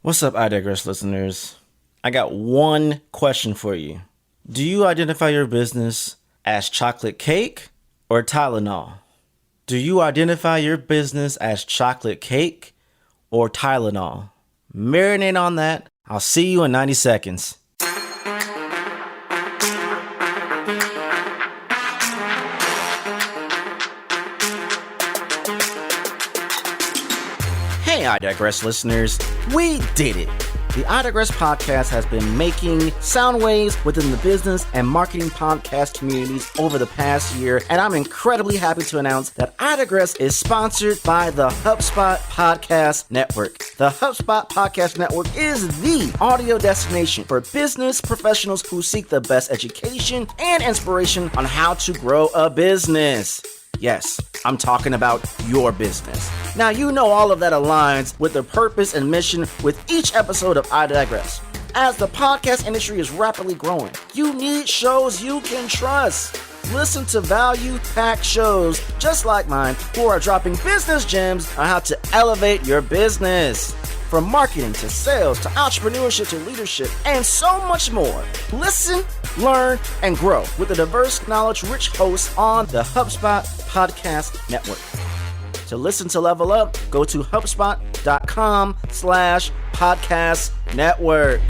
What's up, I Digress listeners? I got one question for you. Do you identify your business as chocolate cake or Tylenol? Do you identify your business as chocolate cake or Tylenol? Marinate on that. I'll see you in 90 seconds. Hey, I Digress listeners, we did it! The I Digress podcast has been making sound waves within the business and marketing podcast communities over the past year, and I'm incredibly happy to announce that I Digress is sponsored by the HubSpot Podcast Network. The HubSpot Podcast Network is the audio destination for business professionals who seek the best education and inspiration on how to grow a business. Yes, I'm talking about your business. Now, you know all of that aligns with the purpose and mission with each episode of I Digress. As the podcast industry is rapidly growing, you need shows you can trust. Listen to value-packed shows just like mine who are dropping business gems on how to elevate your business. From marketing to sales to entrepreneurship to leadership and so much more. Listen, learn, and grow with the diverse, knowledge-rich hosts on the HubSpot Podcast Network. To listen to level up, go to HubSpot.com/podcast network.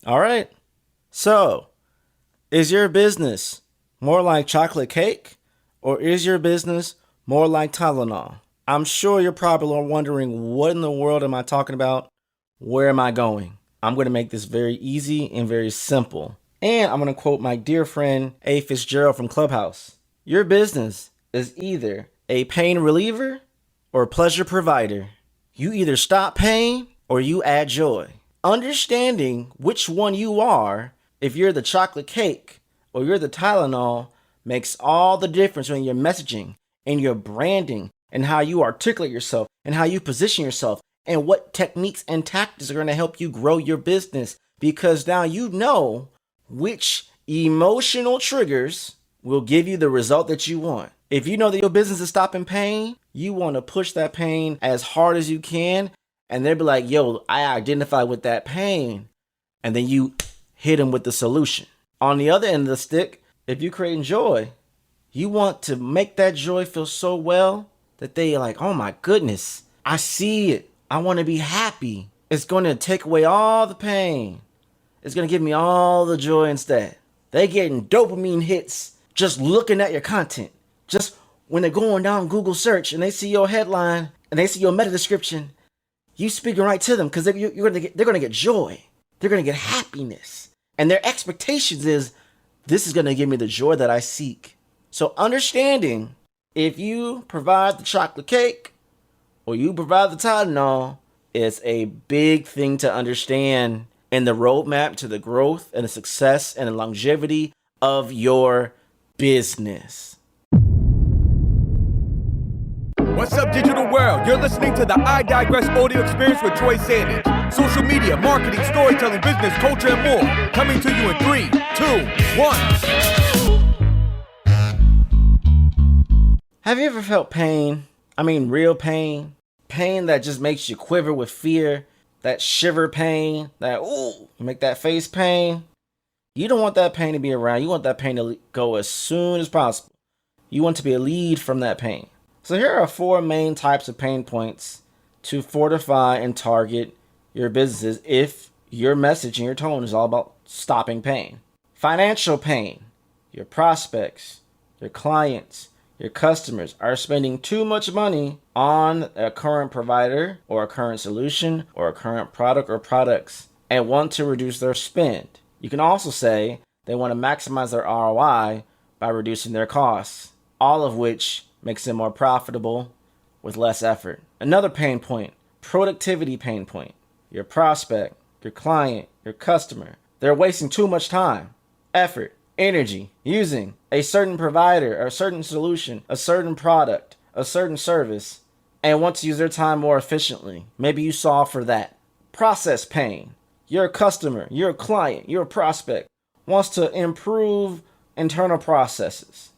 All right. So, is your business more like chocolate cake or is your business more like Tylenol? I'm sure you're probably wondering, what in the world am I talking about? Where am I going? I'm going to make this very easy and very simple. And I'm going to quote my dear friend A. Fitzgerald from Clubhouse. Your business is either a pain reliever or a pleasure provider. You either stop pain or you add joy. Understanding which one you are, if you're the chocolate cake or you're the Tylenol, makes all the difference when your messaging and your branding and how you articulate yourself and how you position yourself and what techniques and tactics are going to help you grow your business, because now you know which emotional triggers will give you the result that you want. If you know that your business is stopping pain, you want to push that pain as hard as you can, and they'll be like, yo, I identify with that pain. And then you hit them with the solution. On the other end of the stick, if you're creating joy, you want to make that joy feel so well that they are like, oh my goodness, I see it. I want to be happy. It's going to take away all the pain. It's going to give me all the joy instead. They getting dopamine hits just looking at your content. Just when they're going down Google search and they see your headline and they see your meta description, you speaking right to them because they're going to get joy. They're going to get happiness. And their expectations is, this is going to give me the joy that I seek. So understanding, if you provide the chocolate cake or you provide the Tylenol, is a big thing to understand in the roadmap to the growth and the success and the longevity of your business. What's up, digital world? You're listening to the I Digress audio experience with Troy Sandidge. Social media, marketing, storytelling, business, culture, and more. Coming to you in 3, 2, 1. Have you ever felt pain? I mean, real pain? Pain that just makes you quiver with fear? That shiver pain? That, ooh, you make that face pain? You don't want that pain to be around. You want that pain to go as soon as possible. You want to be relieved from that pain. So here are 4 main types of pain points to fortify and target your businesses if your message and your tone is all about stopping pain. Financial pain. Your prospects, your clients, your customers are spending too much money on a current provider or a current solution or a current product or products and want to reduce their spend. You can also say they want to maximize their ROI by reducing their costs, all of which makes them more profitable with less effort. Another pain point, productivity pain point. Your prospect, your client, your customer, they're wasting too much time, effort, energy using a certain provider or a certain solution, a certain product, a certain service, and want to use their time more efficiently. Maybe you solve for that. Process pain. Your customer, your client, your prospect wants to improve internal processes.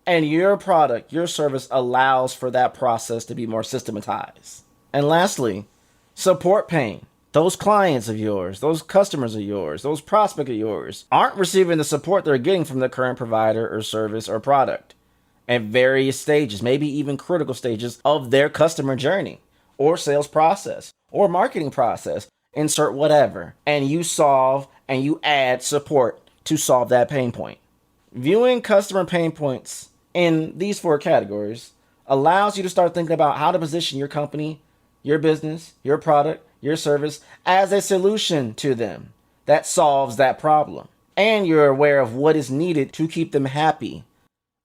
And your product, your service allows for that process to be more systematized. And lastly, support pain. Those clients of yours, those customers of yours, those prospects of yours aren't receiving the support they're getting from the current provider or service or product at various stages, maybe even critical stages of their customer journey or sales process or marketing process. Insert whatever. And you solve and you add support to solve that pain point. Viewing customer pain points in these 4 categories allows you to start thinking about how to position your company, your business, your product, your service as a solution to them that solves that problem. And you're aware of what is needed to keep them happy.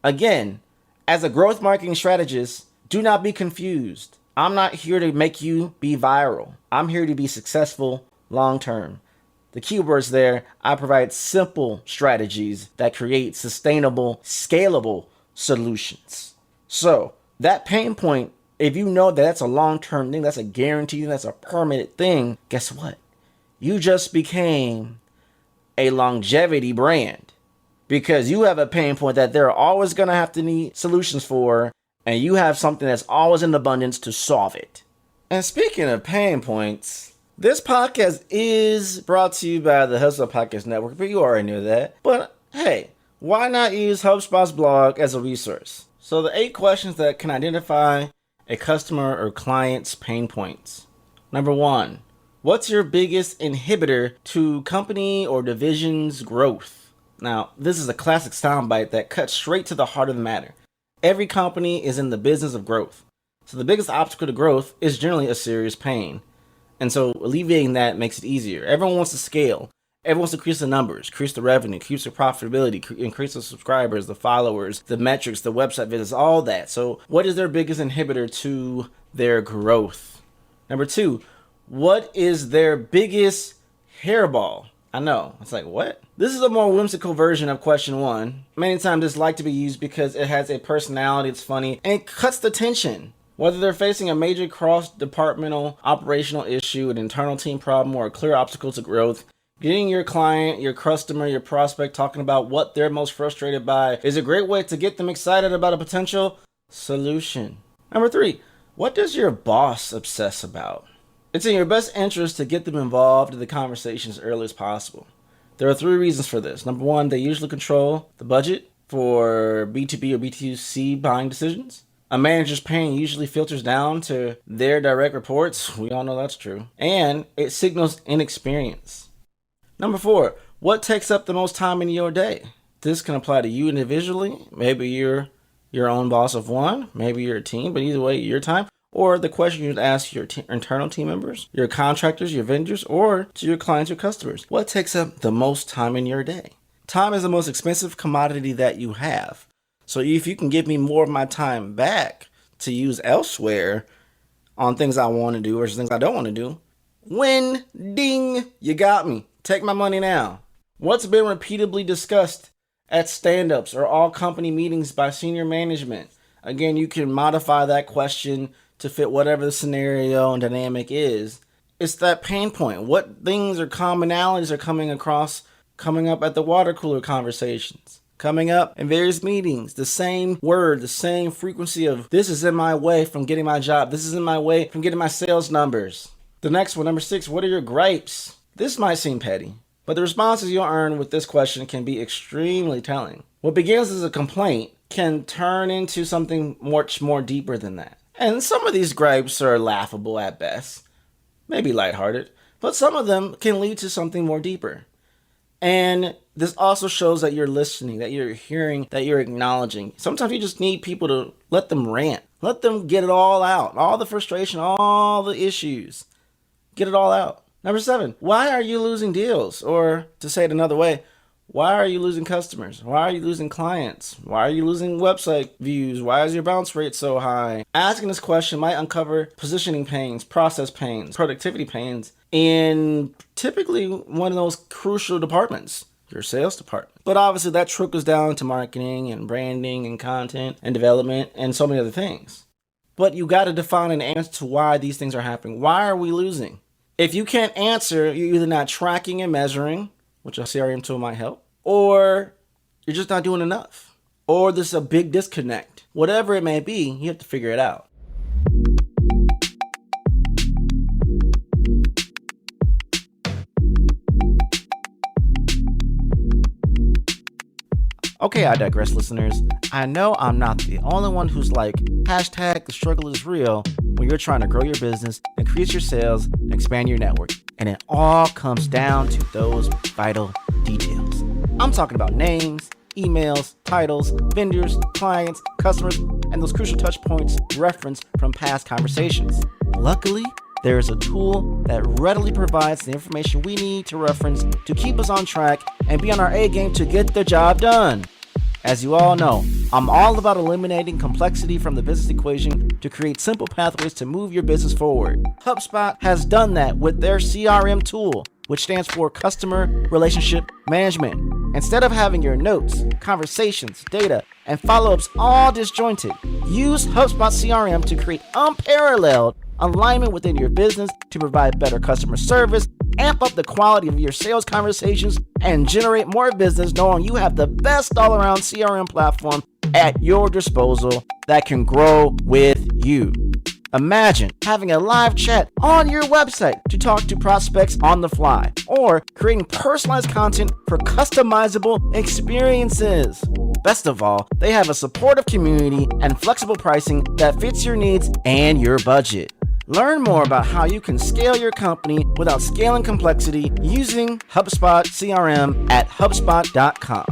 Again, as a growth marketing strategist, do not be confused. I'm not here to make you be viral. I'm here to be successful long term. The keywords there, I provide simple strategies that create sustainable, scalable solutions. So that pain point, if you know that that's a long-term thing, that's a guarantee, that's a permanent thing, guess what? You just became a longevity brand because you have a pain point that they're always going to have to need solutions for, and you have something that's always in abundance to solve it. And speaking of pain points, this podcast is brought to you by the Hustle Podcast Network, but you already knew that. But hey, why not use HubSpot's blog as a resource? So the 8 questions that can identify a customer or client's pain points. Number 1, what's your biggest inhibitor to company or division's growth? Now, this is a classic soundbite that cuts straight to the heart of the matter. Every company is in the business of growth. So the biggest obstacle to growth is generally a serious pain. And so alleviating that makes it easier. Everyone wants to scale. Everyone wants to increase the numbers, increase the revenue, increase the profitability, increase the subscribers, the followers, the metrics, the website visits, all that. So what is their biggest inhibitor to their growth? Number 2, what is their biggest hairball? I know, it's like, what? This is a more whimsical version of question 1. Many times it's like to be used because it has a personality, it's funny, and it cuts the tension. Whether they're facing a major cross-departmental operational issue, an internal team problem, or a clear obstacle to growth, getting your client, your customer, your prospect talking about what they're most frustrated by is a great way to get them excited about a potential solution. Number 3, what does your boss obsess about? It's in your best interest to get them involved in the conversation as early as possible. There are 3 reasons for this. Number 1, they usually control the budget for B2B or B2C buying decisions. A manager's pain usually filters down to their direct reports. We all know that's true. And it signals inexperience. Number 4, what takes up the most time in your day? This can apply to you individually. Maybe you're your own boss of one. Maybe you're a team, but either way, your time. Or the question you'd ask your internal team members, your contractors, your vendors, or to your clients or customers. What takes up the most time in your day? Time is the most expensive commodity that you have. So if you can give me more of my time back to use elsewhere on things I want to do versus things I don't want to do, win, ding, you got me. Take my money now. What's been repeatedly discussed at stand-ups or all company meetings by senior management? Again, you can modify that question to fit whatever the scenario and dynamic is. It's that pain point. What things or commonalities are coming up at the water cooler conversations? Coming up in various meetings, the same word, the same frequency of this is in my way from getting my job. This is in my way from getting my sales numbers. The next one, number 6, what are your gripes? This might seem petty, but the responses you'll earn with this question can be extremely telling. What begins as a complaint can turn into something much more deeper than that. And some of these gripes are laughable at best, maybe lighthearted, but some of them can lead to something more deeper. And this also shows that you're listening, that you're hearing, that you're acknowledging. Sometimes you just need people to let them rant. Let them get it all out. All the frustration, all the issues. Get it all out. Number 7, why are you losing deals? Or to say it another way, why are you losing customers? Why are you losing clients? Why are you losing website views? Why is your bounce rate so high? Asking this question might uncover positioning pains, process pains, productivity pains in typically one of those crucial departments, your sales department. But obviously that trickles down to marketing and branding and content and development and so many other things. But you got to define an answer to why these things are happening. Why are we losing? If you can't answer, you're either not tracking and measuring, which a CRM tool might help, or you're just not doing enough. or there's a big disconnect. Whatever it may be, you have to figure it out. Okay, I digress, listeners. I know I'm not the only one who's like, hashtag the struggle is real when you're trying to grow your business, increase your sales, and expand your network. And it all comes down to those vital details. I'm talking about names, emails, titles, vendors, clients, customers, and those crucial touch points referenced from past conversations. Luckily, there is a tool that readily provides the information we need to reference to keep us on track and be on our A game to get the job done. As you all know, I'm all about eliminating complexity from the business equation to create simple pathways to move your business forward. HubSpot has done that with their CRM tool, which stands for Customer Relationship Management. Instead of having your notes, conversations, data, and follow-ups all disjointed, use HubSpot CRM to create unparalleled alignment within your business to provide better customer service, amp up the quality of your sales conversations, and generate more business knowing you have the best all-around CRM platform at your disposal that can grow with you. Imagine having a live chat on your website to talk to prospects on the fly, or creating personalized content for customizable experiences. Best of all, they have a supportive community and flexible pricing that fits your needs and your budget. Learn more about how you can scale your company without scaling complexity using HubSpot CRM at HubSpot.com.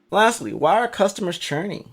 Lastly, why are customers churning?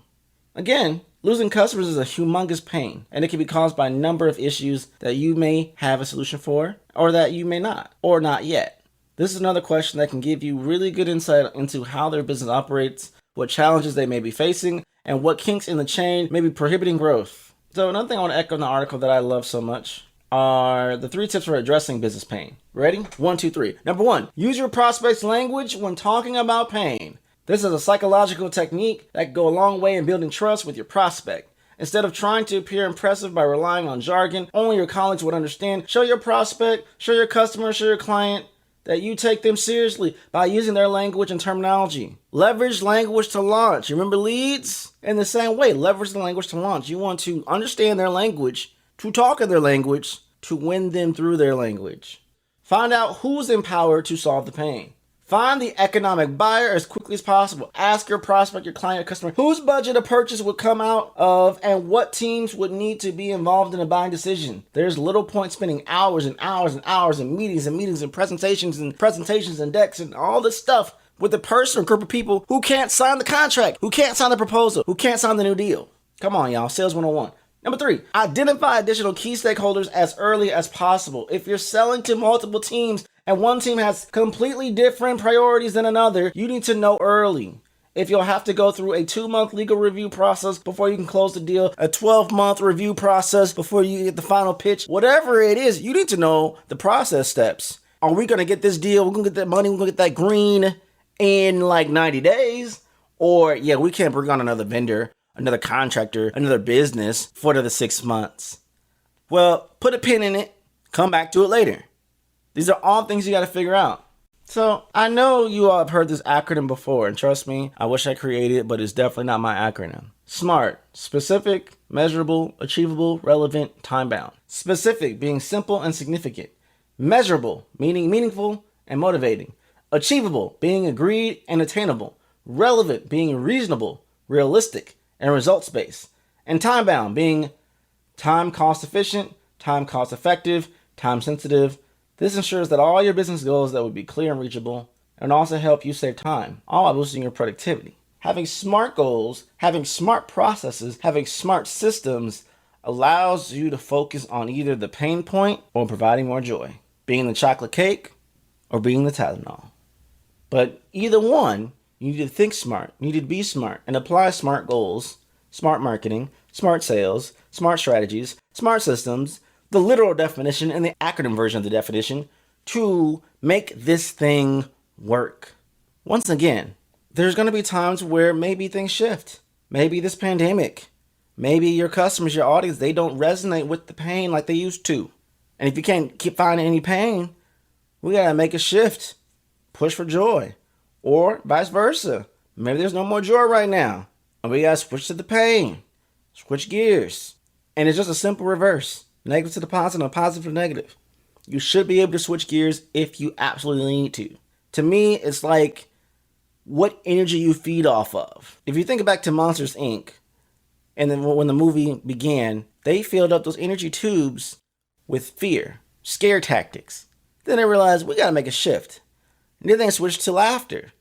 Again, losing customers is a humongous pain, and it can be caused by a number of issues that you may have a solution for, or that you may not, or not yet. This is another question that can give you really good insight into how their business operates, what challenges they may be facing, and what kinks in the chain may be prohibiting growth. So another thing I want to echo in the article that I love so much are the 3 tips for addressing business pain. Ready? 1, 2, 3. Number 1, use your prospect's language when talking about pain. This is a psychological technique that can go a long way in building trust with your prospect. Instead of trying to appear impressive by relying on jargon only your colleagues would understand, show your prospect, show your customer, show your client that you take them seriously by using their language and terminology. Leverage language to launch. You remember leads? In the same way, leverage the language to launch. You want to understand their language, to talk in their language, to win them through their language. Find out who's empowered to solve the pain. Find the economic buyer as quickly as possible. Ask your prospect, your client, your customer, whose budget a purchase would come out of and what teams would need to be involved in a buying decision. There's little point spending hours and hours and hours in meetings and presentations and decks and all this stuff with a person or group of people who can't sign the contract, who can't sign the proposal, who can't sign the new deal. Come on, y'all. Sales 101. Number 3, identify additional key stakeholders as early as possible. If you're selling to multiple teams and one team has completely different priorities than another, you need to know early. If you'll have to go through a 2-month legal review process before you can close the deal, a 12-month review process before you get the final pitch, whatever it is, you need to know the process steps. Are we going to get this deal? We're going to get that money. We're going to get that green in like 90 days? Or, yeah, we can't bring on another vendor, another contractor, another business for another 6 months. Well, put a pin in it. Come back to it later. These are all things you got to figure out. So I know you all have heard this acronym before, and trust me, I wish I created it, but it's definitely not my acronym. SMART: specific, measurable, achievable, relevant, time-bound. Specific being simple and significant. Measurable meaning meaningful and motivating. Achievable being agreed and attainable. Relevant being reasonable, realistic, and results-based. And time-bound being time cost efficient, time cost effective, time sensitive. This ensures that all your business goals that would be clear and reachable, and also help you save time, all while boosting your productivity. Having smart goals, having smart processes, having smart systems allows you to focus on either the pain point or providing more joy, being the chocolate cake or being the Tylenol. But either one, you need to think smart, you need to be smart, and apply smart goals, smart marketing, smart sales, smart strategies, smart systems, the literal definition and the acronym version of the definition to make this thing work. Once again, there's going to be times where maybe things shift. Maybe this pandemic, maybe your customers, your audience, they don't resonate with the pain like they used to. And if you can't keep finding any pain, we got to make a shift push for joy. Or vice versa. Maybe there's no more joy right now, and we gotta switch to the pain. Switch gears. And it's just a simple reverse. Negative to the positive and positive to the negative. You should be able to switch gears if you absolutely need to. To me, it's like what energy you feed off of. If you think back to Monsters, Inc., and then when the movie began, they filled up those energy tubes with fear, scare tactics. Then they realized we gotta make a shift. And then they switched to laughter.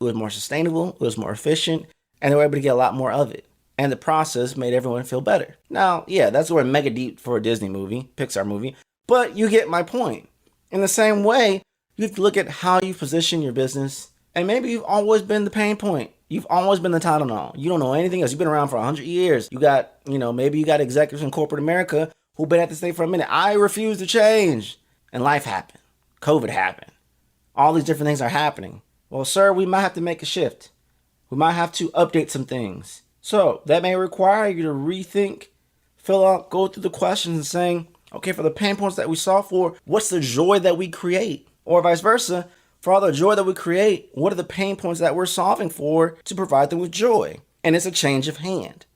It was more sustainable, it was more efficient, and they were able to get a lot more of it. And the process made everyone feel better. Now, yeah, that's where mega deep for a Disney movie, Pixar movie, but you get my point. In the same way, you have to look at how you position your business, and maybe you've always been the pain point. You've always been the Tylenol. You don't know anything else. You've been around for 100 years. You got, maybe you got executives in corporate America who've been at this thing for a minute. I refuse to change. And life happened. COVID happened. All these different things are happening. Well, sir, we might have to make a shift. We might have to update some things. So that may require you to rethink, fill out, go through the questions and saying, okay, for the pain points that we solve for, what's the joy that we create? Or vice versa, for all the joy that we create, what are the pain points that we're solving for to provide them with joy? And it's a change of hand.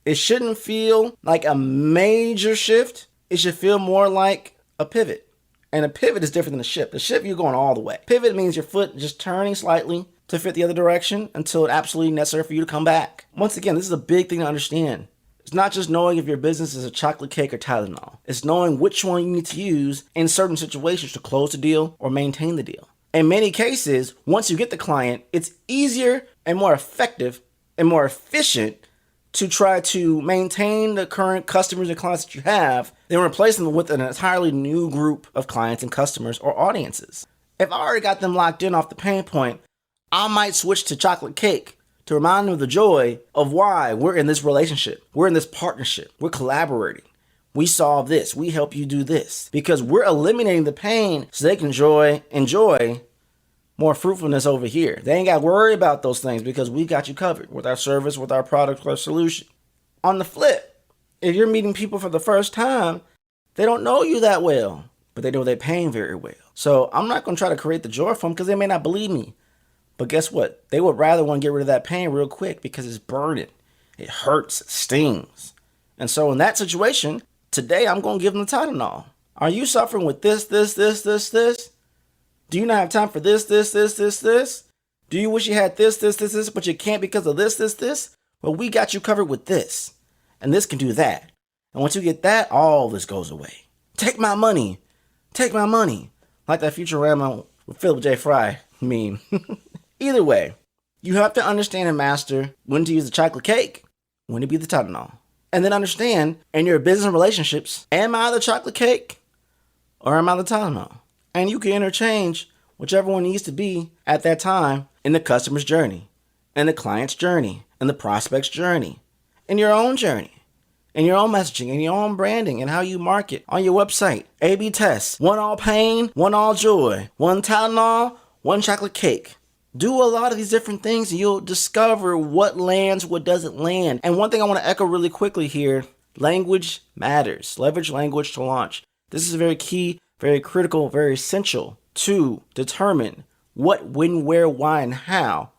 It shouldn't feel like a major shift. It should feel more like a pivot. And a pivot is different than a shift. A shift, you're going all the way. Pivot means your foot just turning slightly to fit the other direction until it's absolutely necessary for you to come back. Once again, this is a big thing to understand. It's not just knowing if your business is a chocolate cake or Tylenol. It's knowing which one you need to use in certain situations to close the deal or maintain the deal. In many cases, once you get the client, it's easier and more effective and more efficient to try to maintain the current customers and clients that you have than replacing them with an entirely new group of clients and customers or audiences. If I already got them locked in off the pain point, I might switch to chocolate cake to remind them of the joy of why we're in this relationship. We're in this partnership. We're collaborating. We solve this. We help you do this. Because we're eliminating the pain so they can enjoy more fruitfulness over here. They ain't got to worry about those things because we got you covered with our service, with our product, with our solution. On the flip, if you're meeting people for the first time, they don't know you that well, but they know their pain very well. So I'm not going to try to create the joy for them because they may not believe me. But guess what? They would rather want to get rid of that pain real quick because it's burning. It hurts, it stings. And so in that situation, today I'm going to give them the Tylenol. Are you suffering with this? Do you not have time for this? Do you wish you had this, but you can't because of this? Well, we got you covered with this. And this can do that. And once you get that, all this goes away. Take my money. Like that Futurama with Philip J. Fry meme. Either way, you have to understand and master when to use the chocolate cake, when to be the Tylenol. And then understand in your business relationships, am I the chocolate cake or am I the Tylenol? And you can interchange whichever one needs to be at that time in the customer's journey, in the client's journey, in the prospect's journey, in your own journey, in your own messaging, in your own branding, and how you market on your website. A/B tests. One all pain, one all joy. One Tylenol, one chocolate cake. Do a lot of these different things and you'll discover what lands, what doesn't land. And one thing I want to echo really quickly here, language matters. Leverage language to launch. This is very key, very critical, very essential to determine what, when, where, why, and how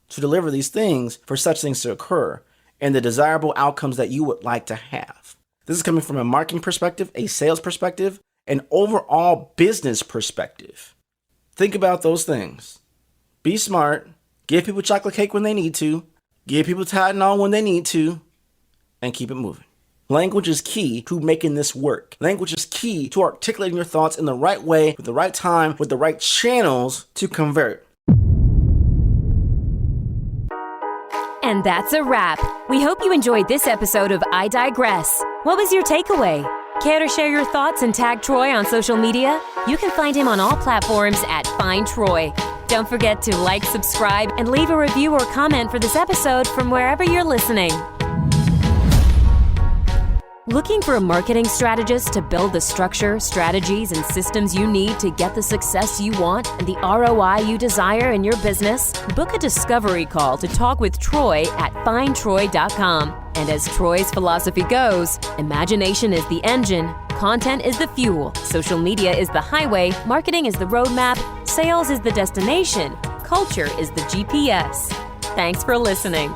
to deliver these things for such things to occur and the desirable outcomes that you would like to have. This is coming from a marketing perspective, a sales perspective, an overall business perspective. Think about those things. Be smart, give people chocolate cake when they need to, give people Tylenol when they need to, and keep it moving. Language is key to making this work. Language is key to articulating your thoughts in the right way, with the right time, with the right channels to convert. And that's a wrap. We hope you enjoyed this episode of I Digress. What was your takeaway? Care to share your thoughts and tag Troy on social media? You can find him on all platforms at Find Troy. Don't forget to like, subscribe, and leave a review or comment for this episode from wherever you're listening. Looking for a marketing strategist to build the structure, strategies, and systems you need to get the success you want and the ROI you desire in your business? Book a discovery call to talk with Troy at findtroy.com. And as Troy's philosophy goes, imagination is the engine, Content is the fuel, social media is the highway, marketing is the roadmap, sales is the destination, culture is the GPS. Thanks for listening.